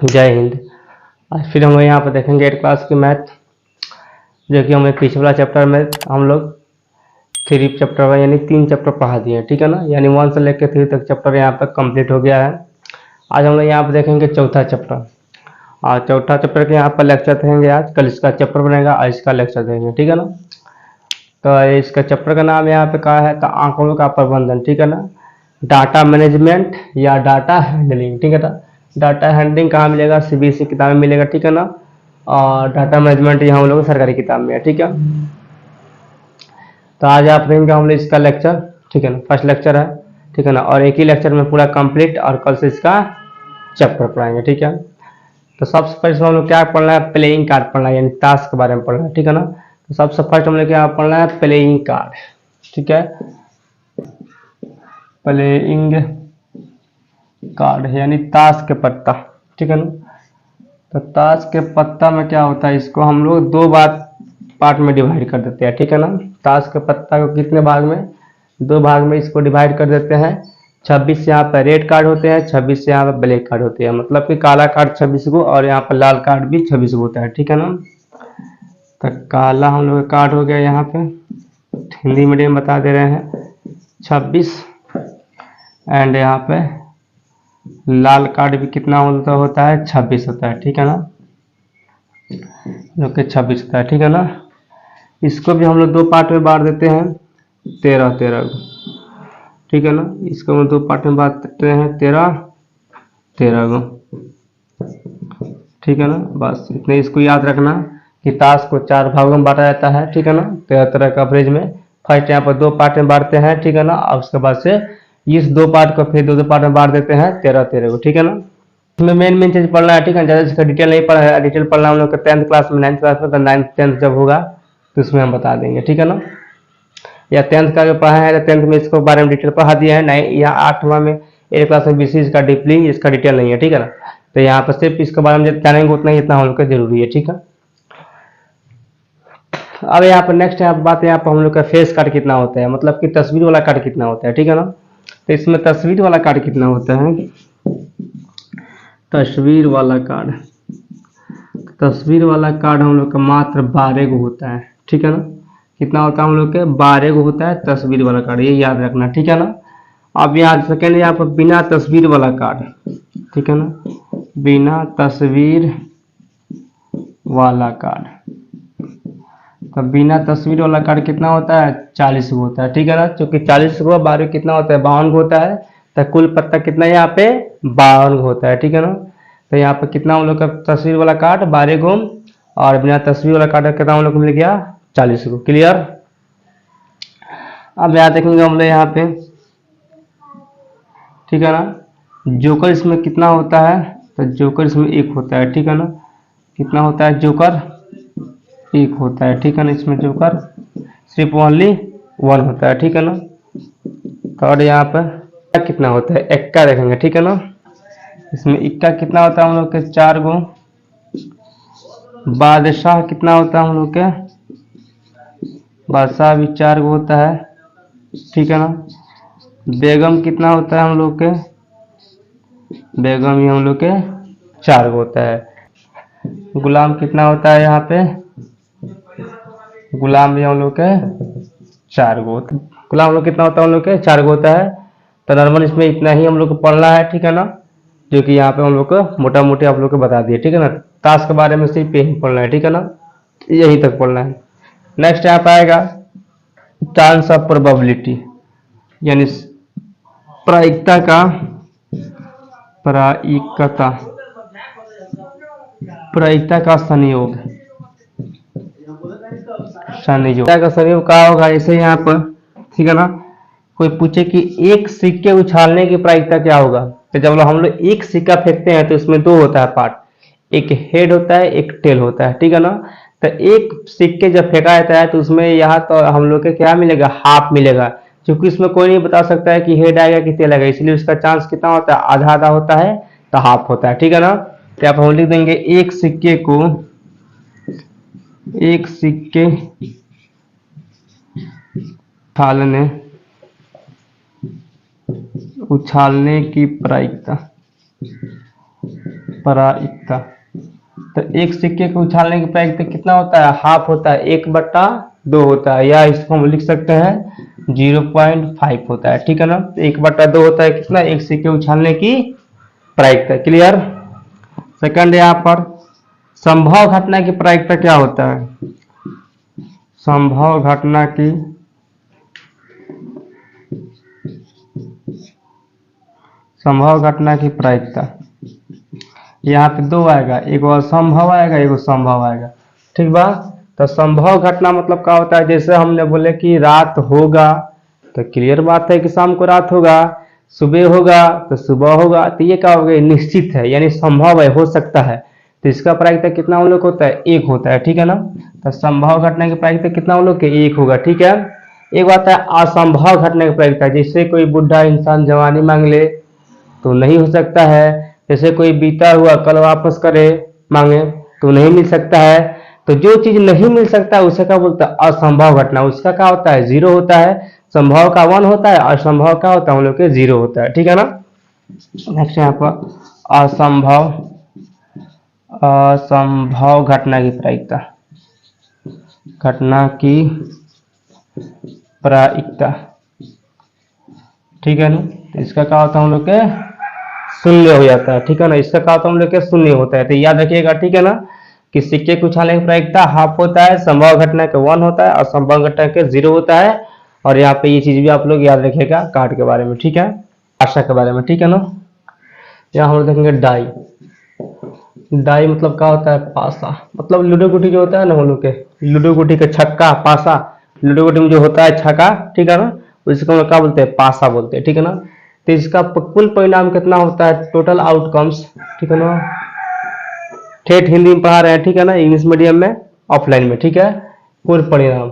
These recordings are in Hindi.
जय हिंद। आज फिर हम यहाँ पर देखेंगे 8 क्लास की मैथ, जो कि हमें पिछले वाला चैप्टर में हम लोग 3 चैप्टर में यानी 3 चैप्टर पढ़ा दिए हैं, ठीक है ना। यानी 1 से लेकर 3 तक चैप्टर यहाँ पर कंप्लीट हो गया है। आज हम लोग यहाँ पर देखेंगे चौथा चैप्टर, और चौथा चैप्टर के यहाँ पर लेक्चर देंगे। आज कल इसका चैप्टर बनेगा, आज इसका लेक्चर देंगे, ठीक है ना। तो इसका चैप्टर का नाम यहाँ पे क्या है, तो आंकड़ों का प्रबंधन, ठीक है ना। डाटा मैनेजमेंट या डाटा हैंडलिंग, ठीक है ना। डाटा हैंडलिंग कहाँ मिलेगा, सीबीएसई किताब में मिलेगा, ठीक है ना। और डाटा मैनेजमेंट यहाँ हम लोग सरकारी किताब में है, ठीक है। तो आज आप देखेंगे हम लोग इसका लेक्चर, ठीक है ना। फर्स्ट लेक्चर है, ठीक है ना, और एक ही लेक्चर में पूरा कंप्लीट, और कल से इसका चैप्टर पढ़ाएंगे, ठीक है। तो सबसे पहले हम लोग क्या पढ़ना है, प्लेइंग कार्ड पढ़ना है, यानी ताश के बारे में पढ़ना है, ठीक है ना। तो सबसे फर्स्ट हम लोग क्या पढ़ना है, प्लेइंग कार्ड, ठीक है। प्लेइंग कार्ड यानी ताश के पत्ता, ठीक है ना। तो ताश के पत्ता में क्या होता है, इसको हम लोग 2 पार्ट में डिवाइड कर देते हैं, ठीक है ना। ताश के पत्ता को कितने भाग में, 2 भाग में इसको डिवाइड कर देते हैं। 26 यहाँ पर रेड कार्ड होते हैं, 26 यहाँ पर ब्लैक कार्ड होते हैं, मतलब कि काला कार्ड 26 को और यहाँ पर लाल कार्ड भी 26 को होता है, ठीक है ना। तो काला हम लोग कार्ड हो गया, यहाँ पे हिंदी मीडियम बता दे रहे हैं 26, एंड यहाँ पे लाल कार्ड भी कितना होता है 26 होता है, ठीक है ना, जो कि 26 होता है, ठीक है ना। इसको भी हम लोग 2 पार्ट में बांट देते हैं, 13 को, ठीक है ना। इसको हम 2 पार्ट में बांट देते हैं 13 को, ठीक है ना। बस इतने इसको याद रखना कि ताश को 4 भागों में बांटा जाता है, ठीक है ना। 13 का एवरेज में फर्स्ट यहाँ पर 2 पार्ट में बांटते हैं, ठीक है ना। और उसके बाद से इस 2 पार्ट को फिर 2 पार्ट में बांट देते हैं 13 को, ठीक है ना। इसमें मेन चीज पढ़ना है, ठीक है। ज़्यादा इसका डिटेल नहीं पढ़ा है, डिटेल पढ़ना हम लोग का 10th क्लास में, 9th क्लास में, तो 9th 10th जब होगा तो उसमें हम बता देंगे, ठीक है ना। या 10th का जो पढ़ा है तो 10th में इसको बारे में डिटेल पढ़ा दिया है, नहीं या 8वां में 8 क्लास में बीसी इसका डीपली इसका डिटेल नहीं है, ठीक है ना। तो यहाँ पर सिर्फ इसके बारे में जानेंगे उतना ही, इतना हम लोग का जरूरी है, ठीक है। अब यहाँ पर नेक्स्ट बात यहाँ पर हम लोग का फेस कार्ड कितना होता है, मतलब कि तस्वीर वाला कार्ड कितना होता है, ठीक है ना। तो इसमें तस्वीर वाला कार्ड कितना होता है, तस्वीर वाला कार्ड हम लोग का मात्र 12 को होता है, ठीक है ना। कितना होता है हम लोग के 12 को होता है तस्वीर वाला कार्ड, ये याद रखना, ठीक है ना। अब यहाँ सेकेंड यहाँ पर बिना तस्वीर वाला कार्ड, ठीक है ना, बिना तस्वीर वाला कार्ड। तो बिना तस्वीर वाला कार्ड कितना होता है 40 को होता है, ठीक है ना। क्योंकि 40 को 12 कितना होता है 52 को होता है, तो कुल पत्ता कितना यहाँ पे 52 को होता है, ठीक है ना। तो यहाँ पे कितना हम लोग का तस्वीर वाला कार्ड 12 को, और बिना तस्वीर वाला कार्ड कितना हम लोग को मिल गया 40 को, क्लियर। अब यहाँ देखेंगे हम लोग यहाँ पे, ठीक है ना। जोकर इसमें कितना होता है, तो जोकर इसमें 1 होता है, ठीक है ना। कितना होता है जोकर 1 होता है, ठीक है ना। इसमें जोकर सिर्फ ओनली 1 होता है, ठीक है ना। तो और यहाँ पर कितना होता है, इक्का देखेंगे, ठीक है ना। इसमें इक्का कितना होता है हम लोग के 4 गो। बादशाह कितना होता है हम लोग के, बादशाह भी 4 गो होता है, ठीक है ना। बेगम कितना होता है हम लोग के, बेगम ही हम लोग के 4 गो होता है। गुलाम कितना होता है यहाँ पे, गुलाम भी हम लोग के 4 गो होता है। गुलाम लोग कितना होता है हम लोग के 4 गो होता है। तो नॉर्मल इसमें इतना ही हम लोग को पढ़ना है, ठीक है ना, जो कि यहाँ पे हम लोग को मोटा मोटी आप लोग को बता दिए, ठीक है ना। ताश के बारे में सिर्फ यही पढ़ना है, ठीक है ना, यहीं तक पढ़ना है। नेक्स्ट यहाँ पे आएगा चांस ऑफ प्रोबेबिलिटी, यानी प्रायिकता का, प्रायिकता का संयोग, का संयोग क्या होगा, जैसे यहाँ पर, ठीक है ना। कोई पूछे कि एक सिक्के उछालने की प्रायिकता क्या होगा, तो जब हम लोग एक सिक्का फेंकते हैं तो इसमें 2 होता है पार्ट, एक हेड होता है एक टेल होता है, ठीक है ना। तो एक सिक्के जब फेंका जाता है तो उसमें यहाँ तो हम लोग के क्या मिलेगा, हाफ मिलेगा, क्योंकि इसमें कोई नहीं बता सकता है कि हेड आएगा कि टेल आएगा, इसलिए उसका चांस कितना होता है, आधा आधा होता है, तो हाफ होता है, ठीक है ना। तो आप हम लिख देंगे एक सिक्के उछालने की प्रायिकता, प्रायिकता। तो एक सिक्के को उछालने की प्रायिकता कितना होता है? हाफ होता है, 1/2 होता है, या इसको हम लिख सकते हैं 0.5 होता है। ठीक है ना, 1/2 होता है कितना? एक सिक्के उछालने की प्रायिकता। क्लियर। सेकंड यहाँ पर संभव घटना की प्रायिकता क्या होता है? संभव घटना की प्रायिकता, यहाँ पे दो आएगा, एगो असंभव आएगा, एगो संभव आएगा। ठीक बा। तो संभव घटना मतलब क्या होता है? जैसे हमने बोले कि रात होगा, तो क्लियर बात है कि शाम को रात होगा, सुबह होगा तो सुबह होगा, तो ये क्या हो गया? निश्चित है, यानी संभव है, हो सकता है। तो इसका प्रायिकता कितना हम लोग होता है? 1 होता है। ठीक है ना, तो संभव घटना की प्रायिकता कितना हम लोग के? 1 होगा। ठीक है। एक बात है असंभव घटना की प्रायिकता, जैसे कोई बुढ़ा इंसान जवानी मांग ले तो नहीं हो सकता है। जैसे कोई बीता हुआ कल वापस करे मांगे तो नहीं मिल सकता है। तो जो चीज नहीं मिल सकता है उसे क्या बोलता है? असंभव घटना। उसका क्या होता है? 0 होता है। संभव का 1 होता है, असंभव का होता है हम लोग के 0 होता है। ठीक है ना। नेक्स्ट यहाँ पर असंभव घटना की प्रायिकता, ठीक है ना। तो इसका क्या होता है? हम लोग के शून्य हो जाता है। ठीक है ना, इसका क्या होता है? हम लोग के शून्य होता है। तो याद रखिएगा। ठीक है ना, कि सिक्के को उछालने की प्रायिकता हाफ होता है, संभव घटना के 1 होता है, असंभव घटना के 0 होता है। और यहाँ पे ये चीज भी आप लोग याद रखिएगा कार्ड के बारे में। ठीक है, आशा के बारे में। ठीक है ना। यहाँ हम लोग देखेंगे डाई। डाई मतलब क्या होता है? पासा। मतलब लूडो गुटी जो होता है ना हम लोग के, लूडो गुटी का छक्का पासा, लूडो गुटी में जो होता है छक्का, ठीक है ना, उसको हम लोग क्या बोलते हैं? पासा बोलते हैं। ठीक है ना। तो इसका कुल परिणाम कितना होता है? Total outcomes. ठीक है ना, ठेठ हिंदी में पढ़ा रहे हैं। ठीक है ना, इंग्लिश मीडियम में, ऑफलाइन में। ठीक है, कुल परिणाम।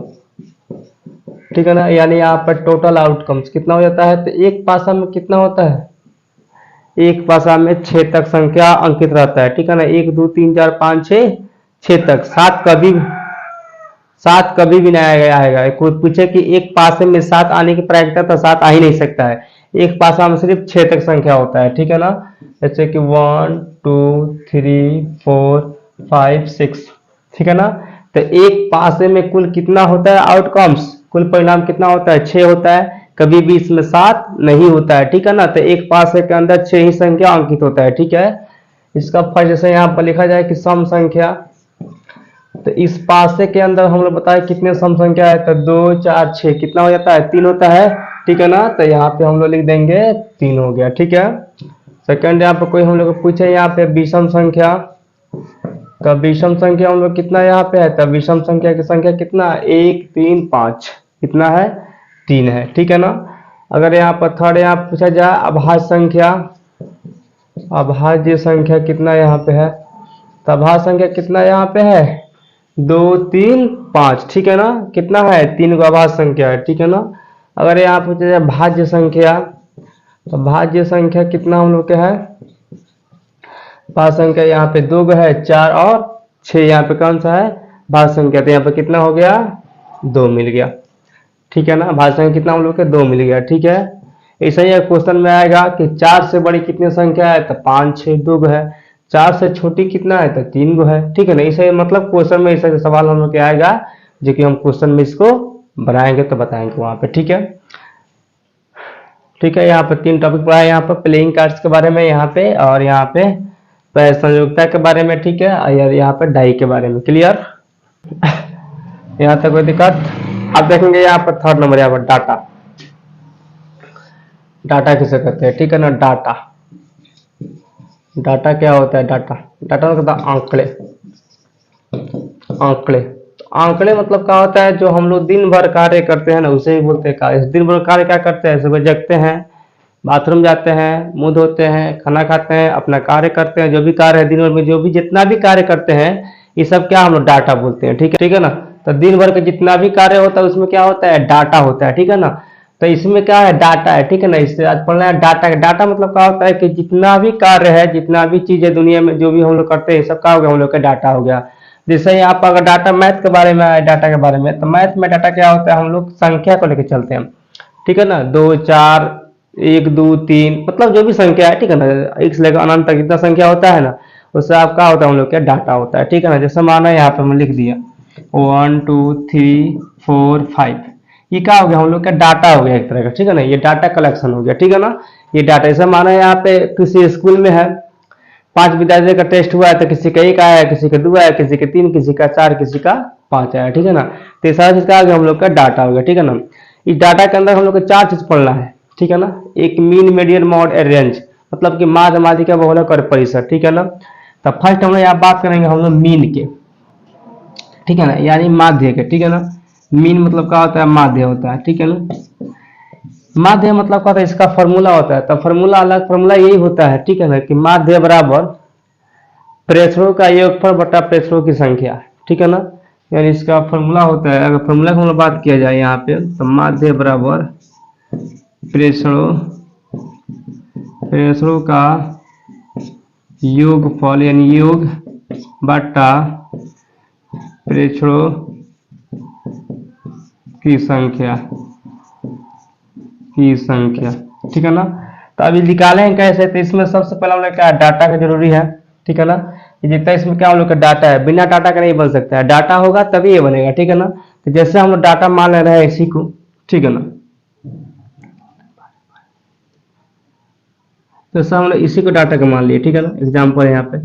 ठीक है ना, यानी यहाँ पर टोटल आउटकम्स कितना हो जाता है? तो एक पासा में कितना होता है? एक पासा में 6 तक संख्या अंकित रहता है। ठीक है ना, 1 2 3 4 5 6 तक। 7 कभी भी नहीं आएगा। कोई पूछे कि एक पासे में 7 आने की प्रायिकता, तो 7 आ ही नहीं सकता है। एक पासा में सिर्फ 6 तक संख्या होता है। ठीक है ना, जैसे कि 1 2 3 4 5 6। ठीक है ना, तो एक पासे में कुल कितना होता है? आउटकम्स, कुल परिणाम कितना होता है? 6 होता है। कभी भी इसमें 7 नहीं होता है। ठीक है ना, तो एक पासे के अंदर 6 ही संख्या अंकित होता है। ठीक है, इसका फर्स्ट जैसे यहाँ पर लिखा जाए कि सम संख्या, तो इस पासे के अंदर हम लोग बताए कितने सम संख्या है? तो 2 4 6 कितना हो जाता है? 3 होता है। ठीक है ना, तो यहाँ पे हम लोग लिख देंगे 3 हो गया। ठीक है। सेकंड यहाँ पे कोई हम लोग पूछे यहाँ पे विषम संख्या, तो विषम संख्या हम लोग कितना यहाँ पे है? तो विषम संख्या की संख्या कितना? 1 3 5 कितना है? 3 है। ठीक है ना। अगर यहाँ पर थर्ड यहाँ पूछा जाए अभाज्य संख्या, अभाज्य संख्या कितना यहाँ पे है? तो अभाज्य संख्या कितना यहाँ पे है? 2 3 5। ठीक है ना, कितना है? 3 को अभाज्य संख्या है। ठीक है ना। अगर यहाँ पूछा जाए भाज्य संख्या, तो भाज्य संख्या कितना हम लोग के है? भाज्य संख्या यहाँ पे 2 है, 4 और 6। यहाँ पे कौन सा है? भाज्य संख्या। तो यहाँ पे कितना हो गया? 2 मिल गया। ठीक है ना, भाज्य संख्या कितना हम लोग के? 2 मिल गया। ठीक है, ऐसा ही क्वेश्चन में आएगा कि 4 से बड़ी कितनी संख्या है? तो 5 6 2 है। 4 से छोटी कितना है? तो 3 है। ठीक है ना, इसे मतलब क्वेश्चन में ऐसा सवाल हम लोग के आएगा, जो कि हम क्वेश्चन में इसको बनाएंगे तो बताएंगे वहां पे। ठीक है। ठीक है, यहाँ पे 3 टॉपिक पढ़ा है। यहाँ पे प्लेइंग कार्ड्स के बारे में यहाँ पे, और यहाँ पे संयोजकता के बारे में। ठीक है, और यहाँ पे डाई के बारे में। क्लियर। यहाँ तक कोई दिक्कत? अब देखेंगे यहाँ पर थर्ड नंबर, यहाँ पर डाटा। डाटा किसे कहते हैं? ठीक है ना, डाटा। डाटा क्या होता है? डाटा, डाटा मतलब आंकड़े। आंकड़े, आंकड़े मतलब क्या होता है? जो हम लोग दिन भर कार्य करते हैं ना, उसे ही बोलते हैं कार्य। दिन भर कार्य क्या करते हैं? सुबह जगते हैं, बाथरूम जाते हैं, मुंह धोते हैं, खाना खाते हैं, अपना कार्य करते हैं। जो भी कार्य है दिन भर में, जो भी जितना भी कार्य करते हैं, ये सब क्या हम लोग डाटा बोलते हैं। ठीक है ना। तो दिन भर का जितना भी कार्य होता है उसमें क्या होता है? डाटा होता है। ठीक है ना, तो इसमें क्या है? डाटा है। ठीक है ना, इससे आज पढ़ना है डाटा। डाटा मतलब क्या होता है? कि जितना भी कार्य है, जितना भी चीज है दुनिया में, जो भी हम लोग करते हैं, सब क्या हो गया? हम लोग का डाटा हो गया। जैसे यहाँ पर अगर डाटा मैथ के बारे में आए, डाटा के बारे में, तो मैथ में डाटा क्या होता है? हम लोग संख्या को लेकर चलते हैं। ठीक है ना, 2 4 1 2 3, मतलब जो भी संख्या है। ठीक है ना, एक से लेकर अनंत तक जितना संख्या होता है ना, उससे आपका होता है हम लोग क्या डाटा होता है, ठीक है ना। जैसे माना यहाँ पे हम लिख दिया 1 2 3 4 5, ये क्या हो गया हम लोग का डाटा हो गया एक तरह का, ठीक है ना, ये डाटा कलेक्शन हो गया, ठीक है ना। ये डाटा जैसे माना यहाँ पे किसी स्कूल में है 5 विद्यार्थियों का टेस्ट हुआ है, तो किसी का 1 आया, किसी का 2 आया, किसी का 3, किसी का 4, किसी का 5 आया, ठीक है ना। तो ये सारा चीज का आगे हम लोग का डाटा हो गया, ठीक है ना। इस डाटा के अंदर हम लोग को 4 चीज पढ़ना है, ठीक है ना। एक मीन, मीडियन, मॉड, रेंज, मतलब कि माध्य, माध्यिका, बहुलक और परिसर, ठीक है ना। तो फर्स्ट हम लोग यहाँ बात करेंगे हम लोग मीन के, ठीक है ना, यानी माध्य के, ठीक है ना। मीन मतलब क्या होता है, माध्य होता है, ठीक है ना। माध्य मतलब क्या होता है, इसका फॉर्मूला होता है, तो फॉर्मूला अलग, फॉर्मूला यही होता है, ठीक है ना, कि माध्य बराबर प्रेक्षणों का योगफल बटा प्रेक्षणों की संख्या, ठीक है ना। यानी इसका फॉर्मूला होता है, अगर फॉर्मूला की हम लोग बात किया जाए यहाँ पे, तो माध्य बराबर प्रेक्षणों प्रेक्षणों का योगफल यानी योग बटा प्रेक्षणों की संख्या ठीक है ना। तो अभी निकाले हैं कैसे, तो इसमें सबसे पहले हम लोग क्या डाटा का जरूरी है, ठीक है ना। ये जितना इसमें क्या हम लोग का डाटा है, बिना डाटा का नहीं बन सकता है, डाटा होगा तभी ये बनेगा, ठीक है ना। तो जैसे हम लोग डाटा मान ले रहे हैं इसी को, ठीक है ना, जैसे हम लोग इसी को डाटा का मान लिए, ठीक है ना। एग्जाम्पल यहाँ पे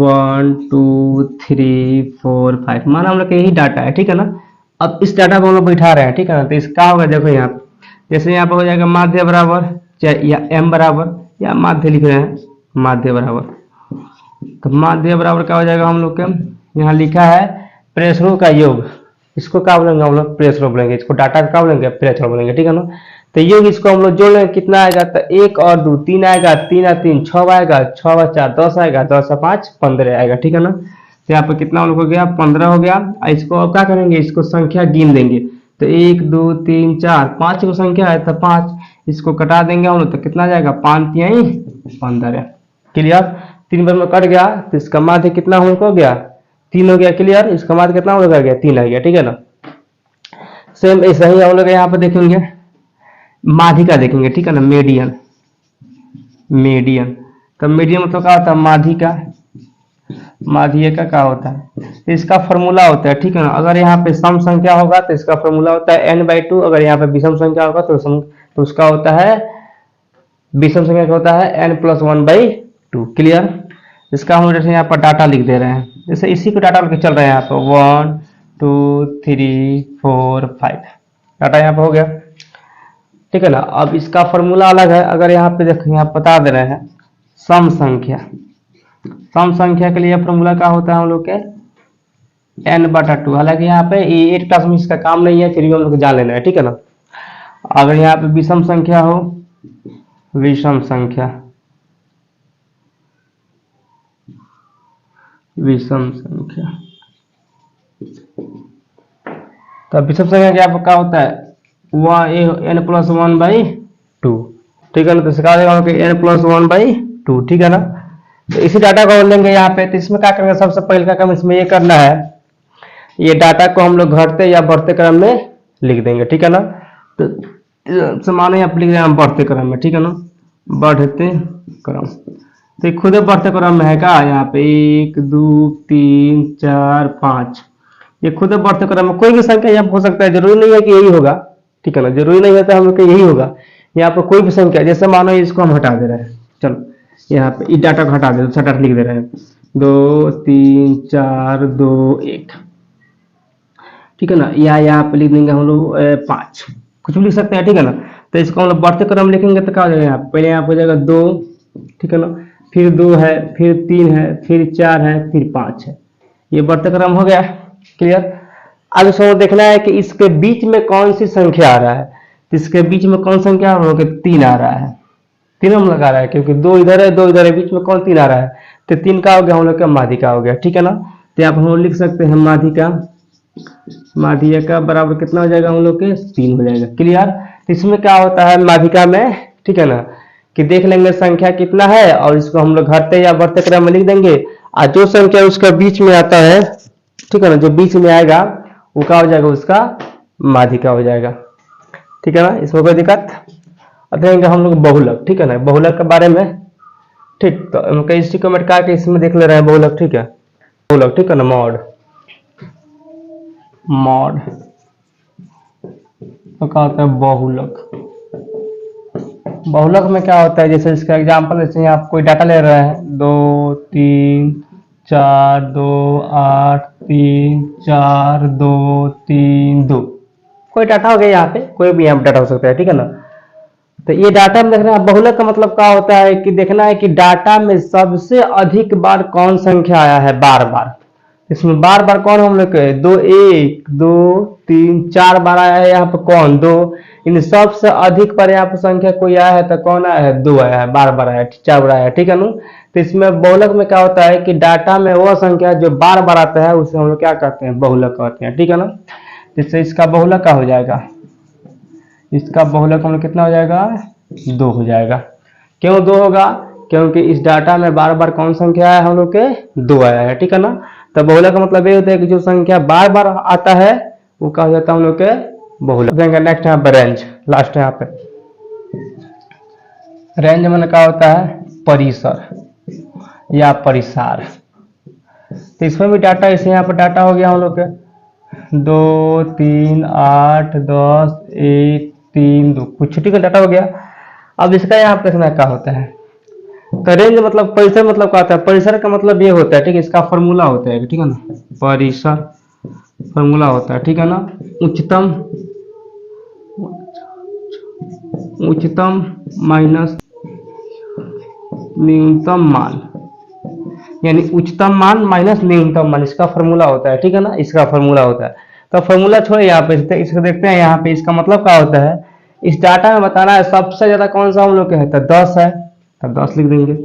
1 2 3 4 5 माना हम लोग का यही डाटा है, ठीक है ना। अब इस डाटा को हम लोग बैठा रहे हैं, ठीक है ना। तो इसका होगा देखो यहाँ पे, जैसे यहाँ पे हो जाएगा माध्य बराबर, चाहे या एम बराबर, या माध्य लिख रहे हैं माध्य बराबर, तो माध्य बराबर क्या हो जाएगा हम लोग के यहाँ लिखा है प्रेक्षणों का योग, इसको क्या बोलेंगे हम लोग, प्रेक्षण बोलेंगे, इसको डाटा का क्या बोलेंगे, प्रेक्षण बोलेंगे, ठीक है ना। तो योग इसको हम लोग जोड़ लेंगे, कितना आएगा, तो 1 और 2 3 आएगा, 3 और 3 6 आएगा, 6 और 4 10 आएगा, 10 और 5 15 आएगा, ठीक है ना। तो यहाँ पे कितना हम लोग हो गया, 15 हो गया। इसको अब क्या करेंगे, इसको संख्या गिन देंगे, तो 1 2 3 4 5 को संख्या है, तो 5 इसको कटा देंगे हम लोग, तो कितना जाएगा, 5 तिहाई 15, क्लियर। 3 बार में कट गया, तो इसका माध्य कितना हम लोग हो गया, 3 हो गया, क्लियर। इसका माध्य कितना हम लोग आ गया, 3 आ गया, ठीक है ना। सेम ऐसा ही हम लोग यहाँ पे देखेंगे माध्यिका देखेंगे, ठीक है ना, मीडियन, मीडियन, तो मीडियन मतलब क्या होता है, माध्यिका, माध्यिका क्या होता है, तो इसका फॉर्मूला होता है, ठीक है ना। अगर यहाँ पे सम संख्या होगा तो इसका फॉर्मूला होता है n/2, अगर यहाँ पे विषम संख्या होगा तो उसका होता है, विषम संख्या का होता है n+1/2, क्लियर। इसका हम जैसे यहाँ पर डाटा लिख दे रहे हैं, जैसे इसी को डाटा लेके चल रहे हैं यहाँ पर 1 2 3 4 5 डाटा यहाँ पे हो गया, ठीक है ना। अब इसका फॉर्मूला अलग है, अगर यहाँ पे देखो यहाँ बता दे रहे हैं सम संख्या, सम संख्या के लिए फॉर्मूला क्या होता है हम लोग के n/2, हालांकि यहाँ पे 8 क्लास में इसका काम नहीं है, फिर भी हम लोग जान लेना है, ठीक है ना। अगर यहाँ पे विषम संख्या हो, विषम संख्या, विषम संख्या, तो विषम संख्या क्या होता है, n+1/2, ठीक है ना। तो इसका देगा n+1/2, ठीक है ना। तो इसी डाटा को लेंगे यहाँ पे, तो इसमें क्या करेंगे, सबसे पहले का काम इसमें ये करना है, ये डाटा को हम लोग घटते या बढ़ते क्रम में लिख देंगे, ठीक है ना। तो समान यहाँ पे लिख रहे हैं बढ़ते क्रम में, ठीक है ना, बढ़ते क्रम, तो खुद बढ़ते क्रम में है क्या, यहाँ पे 1 2 3 4 5, ये खुद बढ़ते क्रम में कोई भी संख्या यहाँ हो सकता है, जरूरी नहीं है कि यही होगा, ठीक है ना, जरूरी नहीं होता हम लोग यही होगा। यहाँ पर कोई भी संख्या, जैसे मानो इसको हम हटा दे रहे हैं, चलो यहाँ पे इस डाटा को हटा दे, दूसरा डाटा लिख दे रहे हैं 2 3 4 2 1, ठीक है ना। यहाँ पे लिख देंगे हम लोग 5, कुछ भी लिख सकते हैं, ठीक है ना। तो इसको हम लोग बढ़ते क्रम लिखेंगे तो क्या हो जाएगा, यहाँ पहले यहाँ पे हो जाएगा 2, ठीक है ना, फिर 2 है, फिर 3 है, फिर 4 है, फिर 5 है, ये बढ़ते क्रम हो गया, क्लियर। अब इसको देखना है कि इसके बीच में कौन सी संख्या आ रहा है, तो इसके बीच में कौन संख्या हम लोग 3 आ रहा है, 3 हम लगा रहा है, क्योंकि 2 इधर है 2 इधर है, बीच में कौन 3 आ रहा है, तो 3 का हो गया हम लोग का माध्यिका हो गया, ठीक है ना। तो यहाँ पर हम लोग लिख सकते हैं माध्यिका, माध्यिका बराबर कितना हो जाएगा हम लोग के 3 हो जाएगा, क्लियर। तो इसमें क्या होता है माध्यिका में, ठीक है ना, कि देख लेंगे संख्या कितना है और इसको हम लोग घटते या बढ़ते क्रम में लिख देंगे, और जो संख्या उसका बीच में आता है, ठीक है ना, जो बीच में आएगा वो क्या हो जाएगा, उसका माध्यिका हो जाएगा, ठीक है ना, इसमें कोई दिक्कत। अब देखेंगे हम लोग बहुलक, ठीक है ना, बहुलक के बारे में ठीक, तो इसी को मेट के इसमें देख ले रहे हैं बहुलक, ठीक है, बहुलक, ठीक है ना, मॉड मॉड तो क्या होता है बहुलक। बहुलक में क्या होता है, जैसे इसका एग्जांपल, जैसे आप कोई डाटा ले रहे हैं 2 3 4 2 8 3 4 2 3 2, कोई डाटा हो गया, यहाँ पे कोई भी यहाँ पे डाटा हो सकता है, ठीक है ना। तो ये डाटा में देखना है, बहुलक का मतलब क्या होता है कि देखना है कि डाटा में सबसे अधिक बार कौन संख्या आया है, बार बार। इसमें बार बार कौन हम लोग के 2 1 2 3 4 बार आया है, यहाँ पे कौन 2, इन सबसे अधिक बार यहाँ पे संख्या कोई आया है तो कौन आया है, 2 आया है, बार बार आया है, 4 बार आया है, ठीक है ना। तो इसमें बहुलक में क्या होता है कि डाटा में वो संख्या जो बार बार आता है उसे हम लोग क्या कहते हैं, बहुलक कहते हैं, ठीक है ना। इससे इसका बहुलक क्या हो जाएगा, इसका बहुलक हम लोग कितना हो जाएगा, 2 हो जाएगा। क्यों 2 होगा, क्योंकि इस डाटा में बार बार कौन संख्या आया है, हम लोग के 2 आया है, ठीक है ना। तो बहुलक का मतलब ये होता है कि जो संख्या बार बार आता है वो क्या हो जाता है, हम लोग के बहुलक। नेक्स्ट यहाँ पे रेंज, लास्ट यहाँ पे रेंज में क्या होता है, परिसर या परिसार। तो इसमें भी डाटा, इसे यहाँ पर डाटा हो गया हम लोग के 2 3 8 10 1 3 2, कुछ छुट्टी का डाटा हो गया। अब इसका यहाँ पे देखना क्या होता है, तो रेंज मतलब परिसर, मतलब क्या होता है, परिसर का मतलब ये होता है, ठीक है, इसका फॉर्मूला होता है, ठीक है ना, परिसर फॉर्मूला होता है, ठीक है ना। उच्चतम उच्चतम माइनस न्यूनतम मान, यानी उच्चतम मान माइनस न्यूनतम मान, इसका फॉर्मूला होता है, ठीक है ना, इसका फॉर्मूला होता है। तो फॉर्मूला छोड़े यहाँ पे इसको देखते हैं, यहाँ पे इसका मतलब क्या होता है, इस डाटा में बताना है सबसे ज्यादा कौन सा हम लोग के है, तो 10 है, तो 10 लिख देंगे।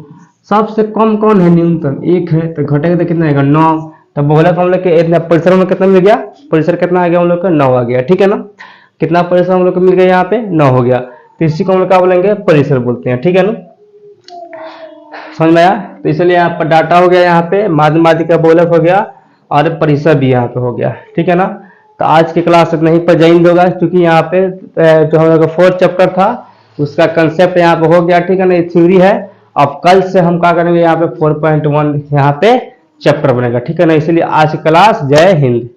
सबसे कम कौन है, न्यूनतम 1 है, तो घटेगा तो कितना आएगा, 9। तो बहुलक हम लोग के इतना परिसर में कितना मिल गया, परिसर कितना आ गया हम लोग का, 9 आ गया, ठीक है ना। कितना परिसर हम लोग को मिल गया, यहाँ पे 9 हो गया। तो इसी को हम लोग क्या बोलेंगे, परिसर बोलते हैं, ठीक है ना, समझ में आया। तो इसलिए यहाँ पर डाटा हो गया, यहाँ पे माध्यमाधिक का बहुलक हो गया और परिसर भी यहाँ पे हो गया, ठीक है ना। तो आज की क्लास इतना ही पर जॉइन होगा, क्योंकि यहाँ पे जो हम लोग का 4th चैप्टर था उसका कंसेप्ट यहाँ पे हो गया, ठीक है ना, ये थ्योरी है। अब कल से हम क्या करेंगे, यहाँ पे 4.1 यहाँ पे चैप्टर बनेगा, ठीक है ना। इसलिए आज की क्लास, जय हिंद।